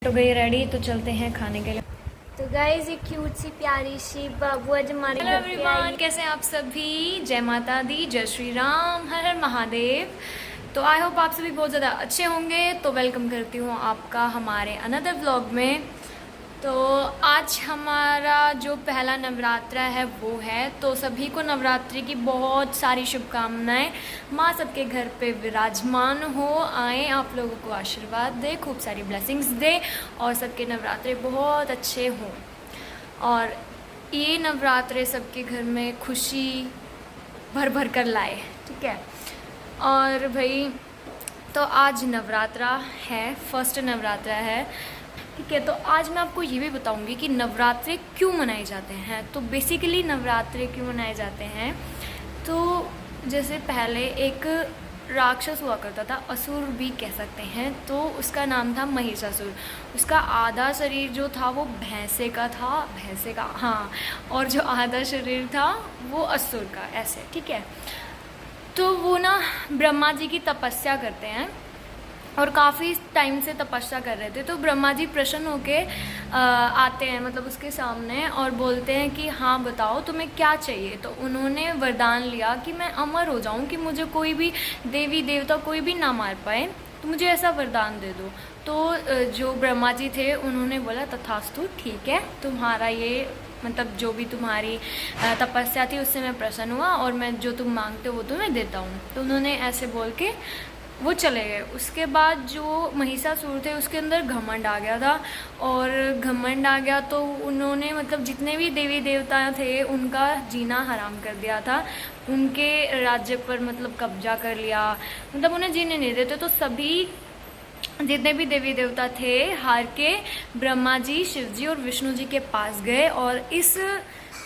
तो गई रेडी, तो चलते हैं खाने के लिए। तो गाइस ये क्यूट सी प्यारी सी बाबू आज हमारे हेलो एवरीवन, कैसे हैं आप सभी। जय माता दी, जय श्री राम, हर हर महादेव। तो आई होप आप सभी बहुत ज़्यादा अच्छे होंगे। तो वेलकम करती हूँ आपका हमारे अनदर व्लॉग में। तो आज हमारा जो पहला नवरात्रा है वो है, तो सभी को नवरात्रि की बहुत सारी शुभकामनाएं। माँ सबके घर पे विराजमान हो, आए आप लोगों को आशीर्वाद दे, खूब सारी ब्लेसिंग्स दे और सबके नवरात्रे बहुत अच्छे हों। और ये नवरात्रे सबके घर में खुशी भर भर कर लाए, ठीक है। और भाई तो आज नवरात्रा है, फर्स्ट नवरात्रा है, ठीक है। तो आज मैं आपको ये भी बताऊंगी कि नवरात्रे क्यों मनाए जाते हैं। तो बेसिकली नवरात्रे क्यों मनाए जाते हैं, तो जैसे पहले एक राक्षस हुआ करता था, असुर भी कह सकते हैं, तो उसका नाम था महिषासुर। उसका आधा शरीर जो था वो भैंसे का था, भैंसे का, हाँ, और जो आधा शरीर था वो असुर का, ऐसे, ठीक है। तो वो ना ब्रह्मा जी की तपस्या करते हैं और काफ़ी टाइम से तपस्या कर रहे थे। तो ब्रह्मा जी प्रसन्न होके आते हैं, मतलब उसके सामने, और बोलते हैं कि हाँ बताओ तुम्हें क्या चाहिए। तो उन्होंने वरदान लिया कि मैं अमर हो जाऊं, कि मुझे कोई भी देवी देवता कोई भी ना मार पाए, तो मुझे ऐसा वरदान दे दो। तो जो ब्रह्मा जी थे उन्होंने बोला तथास्तु, ठीक है, तुम्हारा ये मतलब जो भी तुम्हारी तपस्या थी उससे मैं प्रसन्न हुआ और मैं जो तुम मांगते हो वो तुम्हें देता हूँ। तो उन्होंने ऐसे बोल के वो चले गए। उसके बाद जो महिषासुर थे उसके अंदर घमंड आ गया था, और घमंड आ गया तो उन्होंने मतलब जितने भी देवी देवता थे उनका जीना हराम कर दिया था, उनके राज्य पर मतलब कब्जा कर लिया, मतलब उन्हें जीने नहीं देते। तो सभी जितने भी देवी देवता थे हार के ब्रह्मा जी, शिव जी और विष्णु जी के पास गए, और इस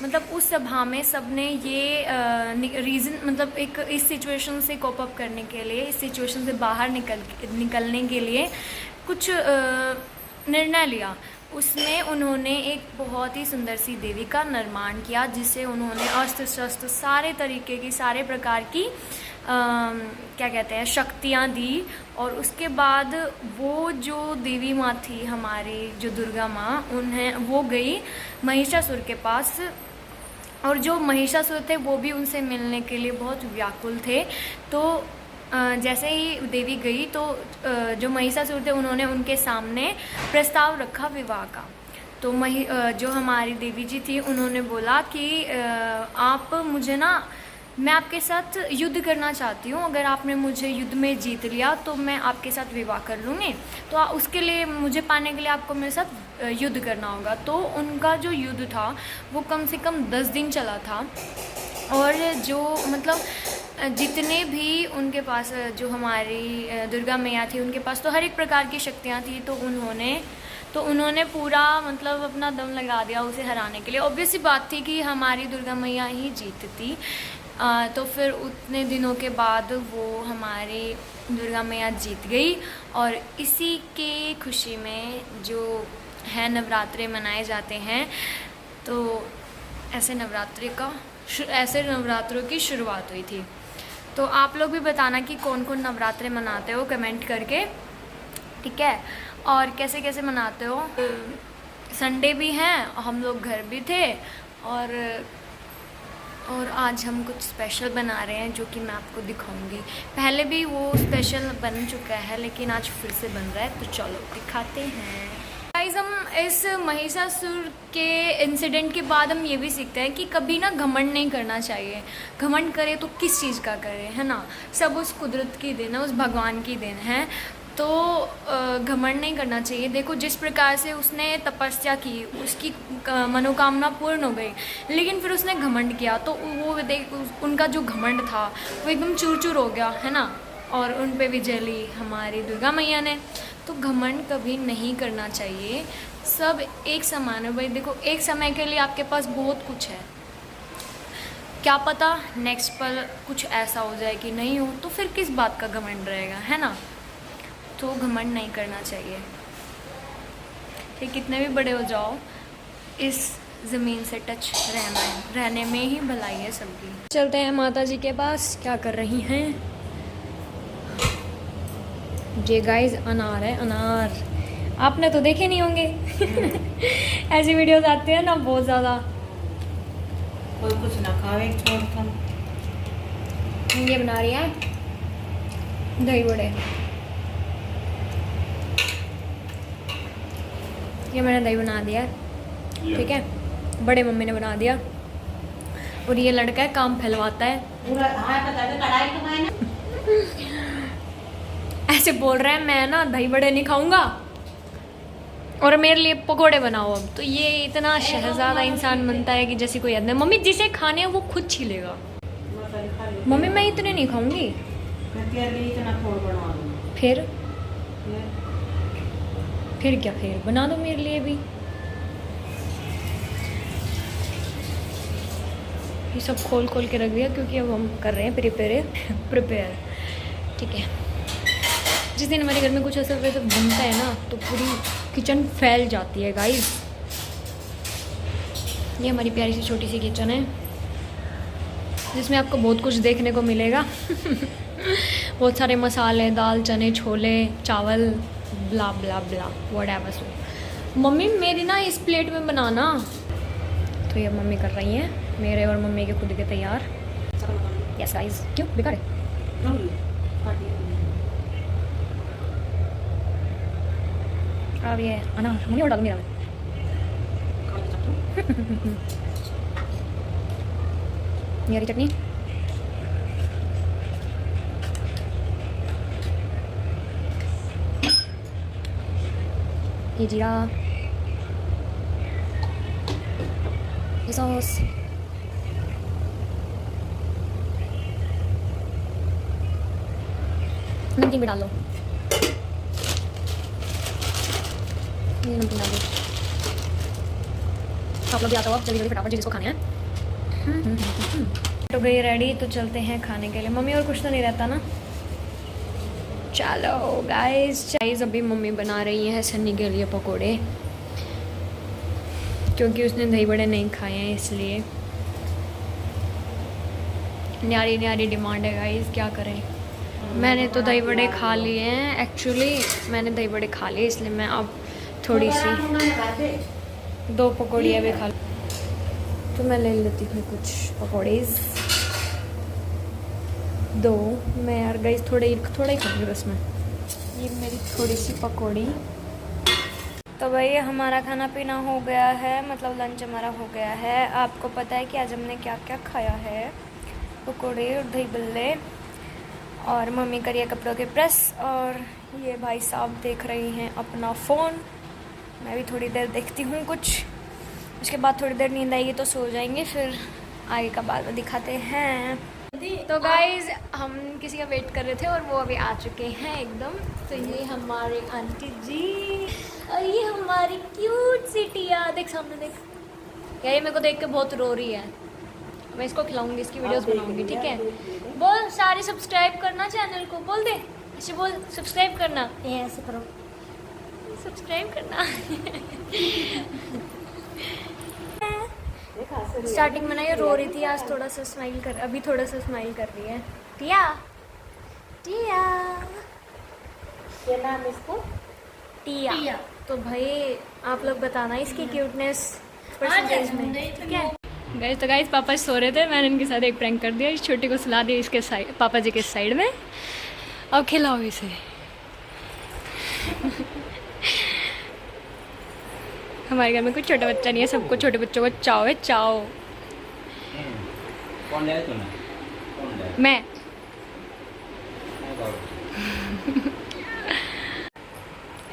मतलब उस सभा में सबने ये रीज़न, मतलब एक इस सिचुएशन से कोप अप करने के लिए, इस सिचुएशन से बाहर निकलने के लिए कुछ निर्णय लिया। उसमें उन्होंने एक बहुत ही सुंदर सी देवी का निर्माण किया, जिसे उन्होंने अस्त्र शस्त्र सारे तरीके की, सारे प्रकार की क्या कहते हैं, शक्तियाँ दी। और उसके बाद वो जो देवी माँ थी हमारी, जो दुर्गा माँ, वो गई महिषासुर के पास, और जो महिषासुर थे वो भी उनसे मिलने के लिए बहुत व्याकुल थे। तो जैसे ही देवी गई तो जो महिषासुर थे उन्होंने उनके सामने प्रस्ताव रखा विवाह का। तो जो हमारी देवी जी थी उन्होंने बोला कि आप मुझे ना, मैं आपके साथ युद्ध करना चाहती हूँ, अगर आपने मुझे युद्ध में जीत लिया तो मैं आपके साथ विवाह कर लूँगी, तो उसके लिए मुझे पाने के लिए आपको मेरे साथ युद्ध करना होगा। तो उनका जो युद्ध था वो कम से कम 10 दिन चला था, और जो मतलब जितने भी उनके पास, जो हमारी दुर्गा मैया थी उनके पास तो हर एक प्रकार की शक्तियाँ थी। तो उन्होंने पूरा मतलब अपना दम लगा दिया उसे हराने के लिए। ऑब्वियस सी बात थी कि हमारी दुर्गा मैया ही जीतती। तो फिर उतने दिनों के बाद वो हमारी दुर्गा मैया जीत गई, और इसी के खुशी में जो है नवरात्रे मनाए जाते हैं। तो ऐसे नवरात्रों की शुरुआत हुई थी। तो आप लोग भी बताना कि कौन कौन नवरात्रे मनाते हो कमेंट करके, ठीक है, और कैसे कैसे मनाते हो। संडे भी हैं, हम लोग घर भी थे, और आज हम कुछ स्पेशल बना रहे हैं जो कि मैं आपको दिखाऊंगी। पहले भी वो स्पेशल बन चुका है लेकिन आज फिर से बन रहा है, तो चलो दिखाते हैं। गाइस, हम इस महिषासुर के इंसिडेंट के बाद हम ये भी सीखते हैं कि कभी ना घमंड नहीं करना चाहिए। घमंड करे तो किस चीज़ का करे, है ना। सब उस कुदरत की देन है, उस भगवान की देन है, तो घमंड नहीं करना चाहिए। देखो जिस प्रकार से उसने तपस्या की, उसकी मनोकामना पूर्ण हो गई, लेकिन फिर उसने घमंड किया तो वो उनका जो घमंड था वो एकदम चूर चूर हो गया, है ना, और उन पे विजय ली हमारी दुर्गा मैया ने। तो घमंड कभी नहीं करना चाहिए, सब एक समान है भाई। देखो एक समय के लिए आपके पास बहुत कुछ है, क्या पता नेक्स्ट पल कुछ ऐसा हो जाए कि नहीं हो, तो फिर किस बात का घमंड रहेगा, है ना। तो घमंड नहीं करना चाहिए, ठीक, कितने भी बड़े हो जाओ, इस ज़मीन से टच रहने में ही भलाई है सबकी। चलते हैं माता जी के पास, क्या कर रही हैं। ये गाइस अनार है, अनार आपने तो देखे नहीं होंगे। ऐसी वीडियोस आती है ना बहुत ज़्यादा। कोई कुछ ना खावे छोड़ कर। ये बना रही है दही बड़े। ये मैंने दही बना दिया, ठीक है, बड़े मम्मी ने बना दिया। और ये लड़का है काम फैलवाता है, पूरा हाँ पता है कढ़ाई तो मैं ना ऐसे बोल रहा है मैं ना दही बड़े नहीं खाऊंगा और मेरे लिए पकोड़े बनाओ। अब तो ये इतना शहजादा इंसान बनता है कि जैसे कोई आदमी, मम्मी जिसे खाने हैं वो खुद छीलेगा। मम्मी मैं इतने नहीं खाऊंगी। तेरे लिए इतना थोड़ बना दूँ। फिर क्या, फिर बना दो मेरे लिए भी। ये सब खोल खोल के रख दिया क्योंकि अब हम कर रहे हैं प्रिपेयर, ठीक है। जिस दिन हमारे घर में कुछ ऐसा वैसा बनता है ना तो पूरी किचन फैल जाती है गाइस। ये हमारी प्यारी सी छोटी सी किचन है जिसमें आपको बहुत कुछ देखने को मिलेगा। बहुत सारे मसाले, दाल, चने, छोले, चावल, ब्ला ब्ला ब्ला व्हाटएवर। सो मम्मी मेरी ना इस प्लेट में बनाना। तो ये मम्मी कर रही हैं, मेरे और मम्मी के खुद के तैयार। यस गाइस, क्यों बेकार है? अब ये अनार मम्मी और डालूंगी ये हरी चटनी, ये जीरा, ये सॉस, नमकीन भी डाल लो। ये नमकीन डाल दो। आप लोग भी आता हो, आप जल्दी जल्दी फटाफट जिसको खाने हैं। तो गई रेडी, तो चलते हैं खाने के लिए। मम्मी और कुछ तो नहीं रहता ना। चलो गाइस अभी मम्मी बना रही है सन्नी के लिए पकोड़े, क्योंकि उसने दही बड़े नहीं खाए हैं इसलिए। न्यारी न्यारी डिमांड है गाइस, क्या करें। मैंने तो दही बड़े खा लिए हैं, एक्चुअली मैंने दही बड़े खा लिए, इसलिए मैं अब थोड़ी सी 2 पकौड़ियाँ भी खा लूँ। तो मैं ले लेती हूँ कुछ पकौड़ीज़ 2। मैं यार गाइस थोड़ा ही खाऊंगी बस मैं। ये मेरी थोड़ी सी पकौड़ी। तो भाई हमारा खाना पीना हो गया है, मतलब लंच हमारा हो गया है। आपको पता है कि आज हमने क्या क्या खाया है? पकौड़े और दही बल्ले, और मम्मी करिए कपड़ों के प्रेस, और ये भाई साहब देख रही हैं अपना फ़ोन। मैं भी थोड़ी देर देखती हूँ कुछ, उसके बाद थोड़ी देर नींद आएगी तो सो जाएंगे, फिर आगे का बात दिखाते हैं। तो गाइज हम किसी का वेट कर रहे थे और वो अभी आ चुके हैं एकदम। तो ये हमारे आंटी जी और ये हमारी क्यूट सी टिया, देख सामने देख। यार ये मेरे को देख के बहुत रो रही है। मैं इसको खिलाऊंगी, इसकी वीडियोस बनाऊंगी, ठीक है। बोल सारे सब्सक्राइब करना चैनल को, बोल दे ऐसे, बोल सब्सक्राइब करना, ये ऐसे करो, सब्सक्राइब करना। स्टार्टिंग में ना ये रो रही थी, आज थोड़ा सा स्माइल कर, अभी थोड़ा सा स्माइल कर रही है। टिया टिया, क्या नाम है इसका? टिया। तो भाई आप लोग बताना इसकी क्यूटनेस परसेंटेज में, ठीक है गाइस। तो गाइस पापा सो रहे थे, मैंने इनके साथ एक प्रैंक कर दिया। इस छोटी को सुला दिया इसके साइड, पापा जी के साइड में। अब खिलाओ इसे। हमारे घर में कोई छोटा बच्चा नहीं है, सबको छोटे बच्चों को चाव है, चाव। कौन ले तूने? कौन ले? मैं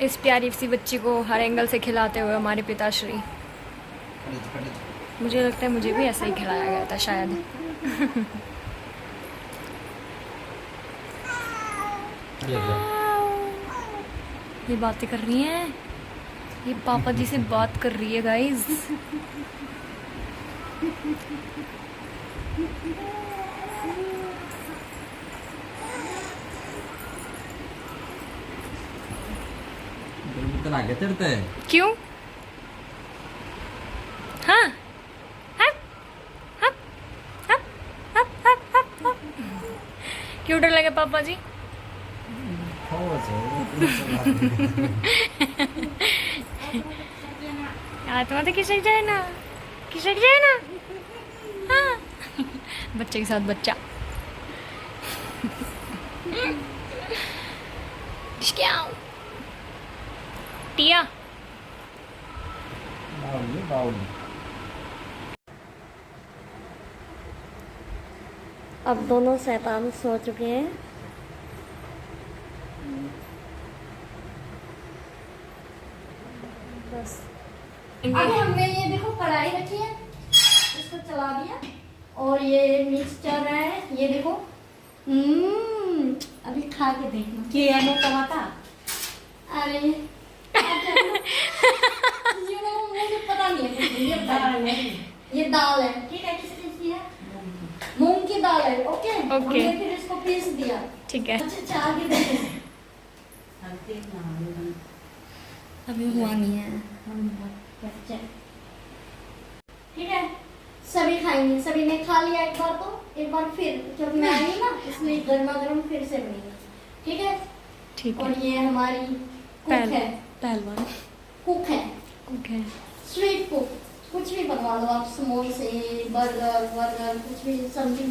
इस प्यारी सी बच्ची को हर एंगल से खिलाते हुए हमारे पिताश्री, मुझे लगता है मुझे भी ऐसा ही खिलाया गया था शायद। ये बातें कर रही हैं, ये पापा जी से बात कर रही है गाइस। इतना आगे चढ़ते हैं क्यों? हाँ हाँ हाँ हाँ हाँ हाँ हाँ। क्यों डर लगे पापा जी? তোমাদের खिसक जाए ना हाँ बच्चे के साथ बच्चा क्या टिया बाउली अब दोनों शैतान सो चुके हैं। बस अभी हमने ये देखो कढ़ाई रखी है, इसको चला दिया और ये मिक्स चल रहा है। ये देखो अभी खा के देखना। के आलू टमाटा अरे मुझे पता नहीं है ये दाल है, ये दाल है, ठीक है। किस चीज की है? मूंग की दाल है। Okay okay. हमने फिर इसको पीस दिया। ठीक है अच्छा चार के देखो अभी हुआ नहीं है, ठीक है। सभी खाएंगे, सभी ने खा लिया एक बार, तो एक बार फिर जब मैं आई ना इसलिए गर्मा गर्म फिर से बनेगा, ठीक है। ठीक और है ये हमारी कुक है, पहलवान कुक है, ओके स्वीट कुक। कुछ भी बनवा लो आप, समोसे, बर्गर कुछ भी, सब्जी।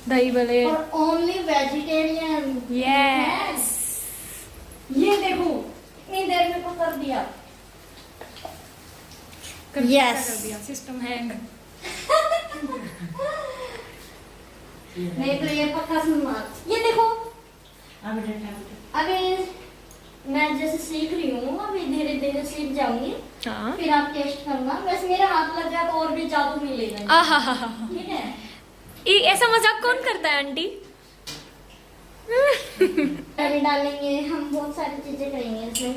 दही बड़े और ओनली वेजिटेरियन। यस ये देखो इतनी देर में तो कर दिया। यस कर दिया सिस्टम हैंग नहीं तो ये पक्का सुनना। ये देखो अभी मैं जैसे सीख रही हूँ, अभी धीरे धीरे सीख जाऊंगी, हाँ फिर आप टेस्ट करना। वैसे मेरे हाथ लग जाए तो और भी जादू मिलेगा, आहा ठीक है। ऐसा मजाक कौन करता है आंटी अभी डालेंगे हम, बहुत सारी चीजें करेंगे इसमें।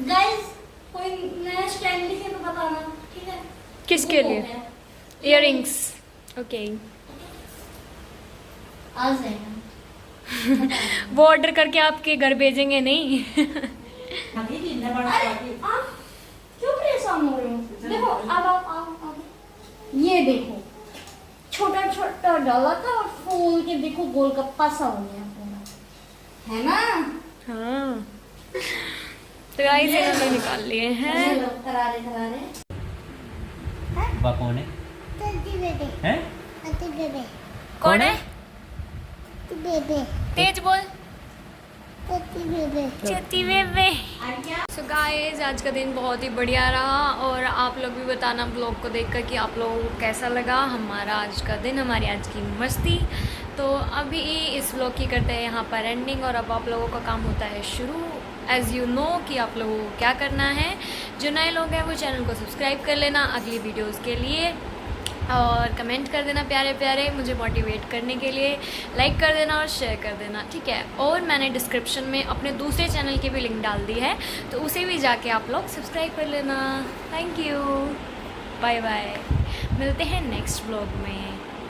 गाइस कोई नया स्टाइल दिखे तो बताना, ठीक है। किसके वो हो लिए गया। इयररिंग्स ओके आ जाएगा। वो ऑर्डर करके आपके घर भेजेंगे नहीं अभी दिन बड़ा अरे आप क्यों परेशान हो रहे हो? देखो अब आप ये देखो छोटा छोटा डाला था और फूल के देखो गोलगप्पा सा हो गया पूरा, है ना। हाँ तो गाइस इन्होंने निकाल लिए हैं करारे बा कौन है हैं कौन है तेज बोल चेती बेबे। सो गाइस आज का दिन बहुत ही बढ़िया रहा और आप लोग भी बताना ब्लॉग को देखकर कि आप लोगों को कैसा लगा हमारा आज का दिन, हमारी आज की मस्ती। तो अभी इस ब्लॉग की करते हैं यहाँ पर एंडिंग और अब आप लोगों का काम होता है शुरू। एज़ यू नो कि आप लोगों को क्या करना है। जो नए लोग हैं वो चैनल को सब्सक्राइब कर लेना अगली वीडियोज़ के लिए और कमेंट कर देना प्यारे प्यारे मुझे मोटिवेट करने के लिए, लाइक कर देना और शेयर कर देना, ठीक है। और मैंने डिस्क्रिप्शन में अपने दूसरे चैनल की भी लिंक डाल दी है तो उसे भी जाके आप लोग सब्सक्राइब कर लेना। थैंक यू, बाय बाय, मिलते हैं नेक्स्ट व्लॉग में।